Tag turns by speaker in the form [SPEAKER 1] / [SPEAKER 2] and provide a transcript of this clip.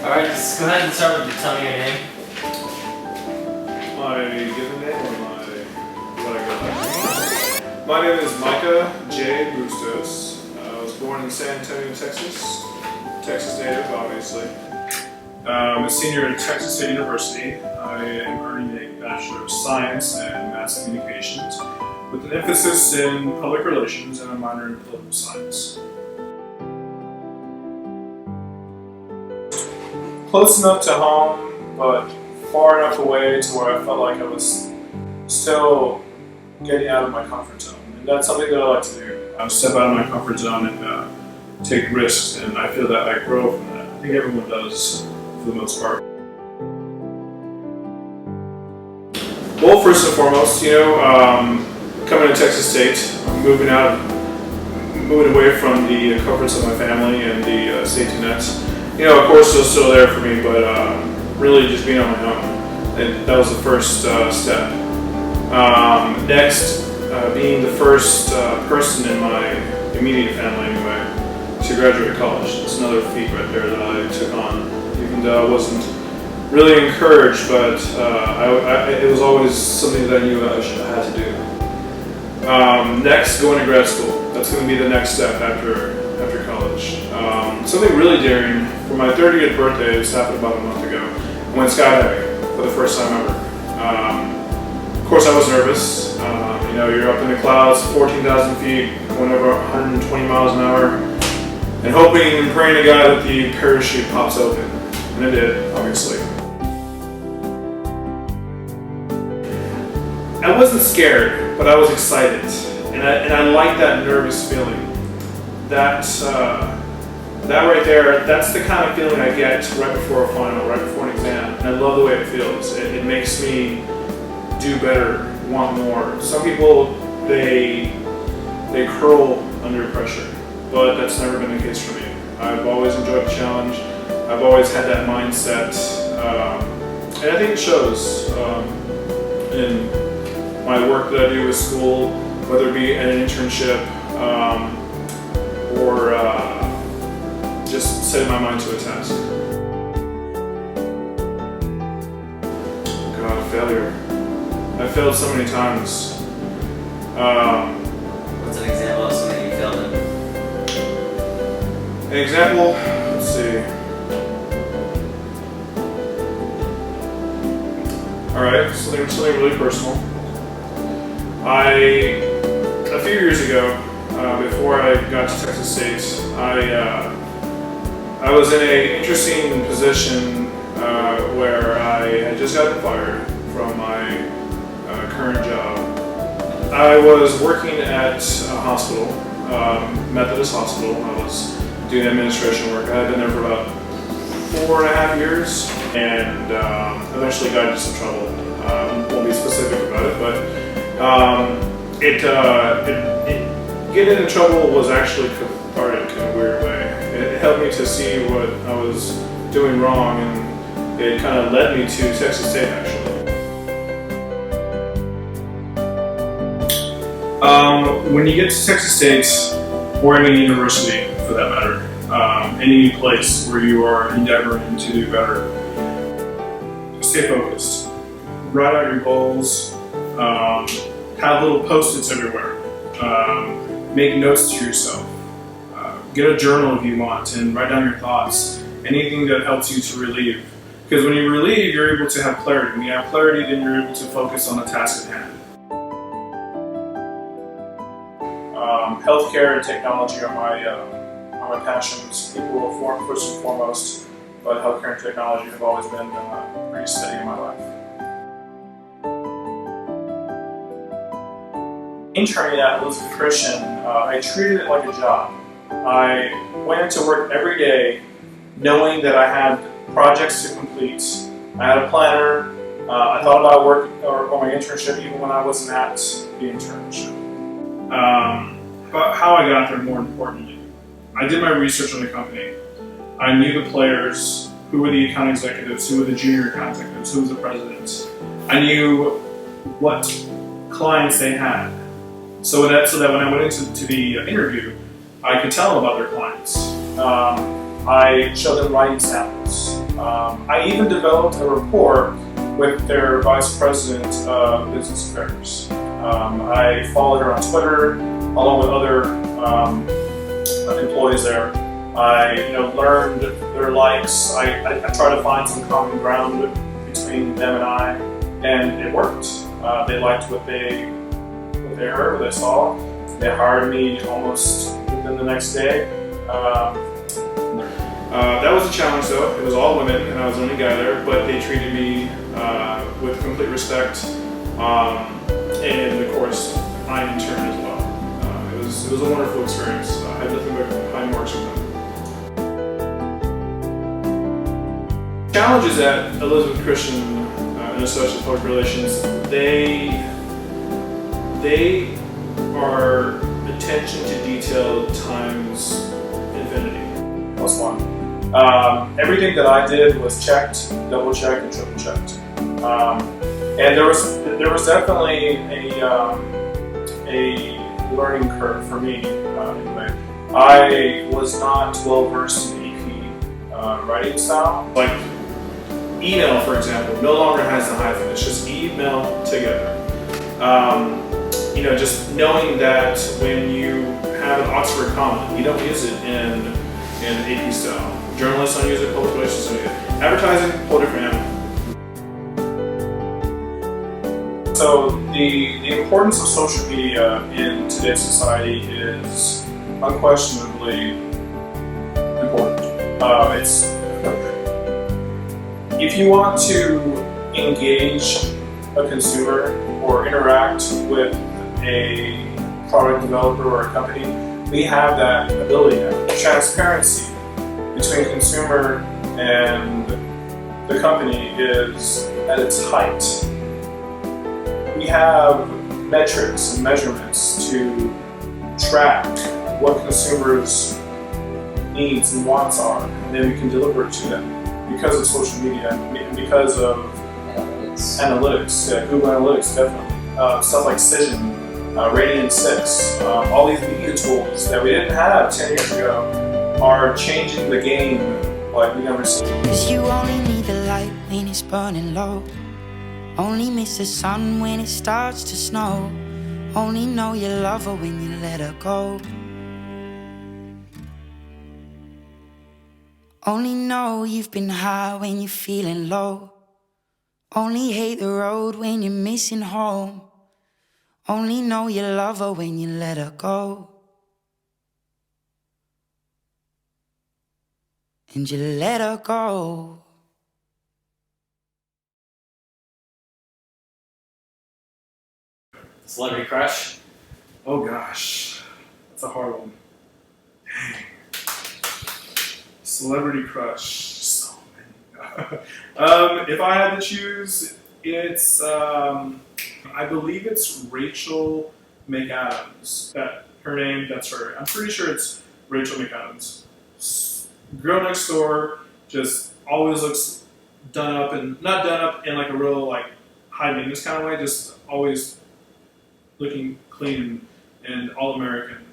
[SPEAKER 1] Alright, just go ahead and start with telling me your name.
[SPEAKER 2] My given name or what I got? My name is Micah J. Bustos. I was born in San Antonio, Texas native, obviously. I'm a senior at Texas State University. I am earning a Bachelor of Science and Mass Communications with an emphasis in public relations and a minor in political science. Close enough to home, but far enough away to where I felt like I was still getting out of my comfort zone. And that's something that I like to do. I step out of my comfort zone and take risks, and I feel that I grow from that. I think everyone does, for the most part. Well, first and foremost, coming to Texas State, moving away from the comforts of my family and the safety nets. Of course, it was still there for me, but really just being on my own. And that was the first step. Next, being the first person in my immediate family, anyway, to graduate college. It's another feat right there that I took on, even though I wasn't really encouraged, but it was always something that I knew I had to do. Next, going to grad school. That's going to be the next step after college. Something really daring. For my 30th birthday, this happened about a month ago, I went skydiving for the first time ever. Of course, I was nervous. You're up in the clouds, 14,000 feet, going over 120 miles an hour, and hoping and praying to God that the parachute pops open. And it did, obviously. I wasn't scared, but I was excited. And I liked that nervous feeling. That right there, that's the kind of feeling I get right before a final, right before an exam. And I love the way it feels. It makes me do better, want more. Some people, they curl under pressure, but that's never been the case for me. I've always enjoyed the challenge. I've always had that mindset, and I think it shows in my work that I do with school, whether it be an internship or just setting my mind to a task. God, failure. I failed so many times.
[SPEAKER 1] What's an example of something you failed in?
[SPEAKER 2] An example, let's see. Alright, something really personal. A few years ago, before I got to Texas State, I was in an interesting position where I had just gotten fired from my current job. I was working at a hospital, Methodist hospital. I was doing administration work. I had been there for about 4.5 years, and eventually got into some trouble. Won't be specific about it, but getting into trouble was actually cathartic in a weird way. It helped me to see what I was doing wrong, and it kind of led me to Texas State, actually. When you get to Texas State, or any university for that matter, any place where you are endeavoring to do better, stay focused. Write out your goals, have little post-its everywhere, make notes to yourself, get a journal if you want, and write down your thoughts, anything that helps you to relieve. Because when you relieve, you're able to have clarity. When you have clarity, then you're able to focus on the task at hand. Healthcare and technology are my passions. People are first and foremost, but healthcare and technology have always been pretty steady in my life. Interning at Elizabeth Christian, I treated it like a job. I went into work every day knowing that I had projects to complete. I had a planner. I thought about work or my internship even when I wasn't at the internship. But how I got there, more importantly, I did my research on the company. I knew the players, who were the account executives, who were the junior account executives, who was the president. I knew what clients they had. So that when I went into the interview, I could tell them about their clients. I showed them writing samples. I even developed a rapport with their vice president of business affairs. I followed her on Twitter along with other employees there. I learned their likes. I tried to find some common ground between them and it worked. They liked what they heard, what they saw. They hired me almost within the next day. That was a challenge though. It was all women and I was the only guy there, but they treated me with complete respect. And of course, I interned as well. It was a wonderful experience. I had nothing but high marks from them. Challenges at Elizabeth Christian and Associate Public Relations, they are attention to detail times infinity, plus one. Everything that I did was checked, double checked, and triple checked. And there was definitely a learning curve for me. Anyway, I was not well versed in AP writing style. Like email, for example, no longer has the hyphen. It's just email together. Just knowing that when you have an Oxford comma, you don't use it in AP style. Journalists don't use it, public relations don't use it. Advertising, whole different animal. So the importance of social media in today's society is unquestionably important. If you want to engage a consumer or interact with a product developer or a company, we have that ability now. Transparency between consumer and the company is at its height. We have metrics and measurements to track what consumers' needs and wants are, and then we can deliver it to them because of social media and because of analytics. Yeah, Google Analytics, definitely. Stuff like Cision, Radiant 6, all these media tools that we didn't have 10 years ago are changing the game like we never seen.
[SPEAKER 3] 'Cause you only need the light when it's burning low. Only miss the sun when it starts to snow. Only know you love her when you let her go. Only know you've been high when you're feeling low. Only hate the road when you're missing home. Only know you love her when you let her go. And you let her go.
[SPEAKER 1] Celebrity crush?
[SPEAKER 2] Oh gosh, that's a hard one. Dang. Celebrity crush, so many. If I had to choose, it's I believe it's Rachel McAdams. Her name, that's her. I'm pretty sure it's Rachel McAdams. Girl next door, just always looks done up and not done up in like a real like high maintenance kind of way, just always looking clean and all American.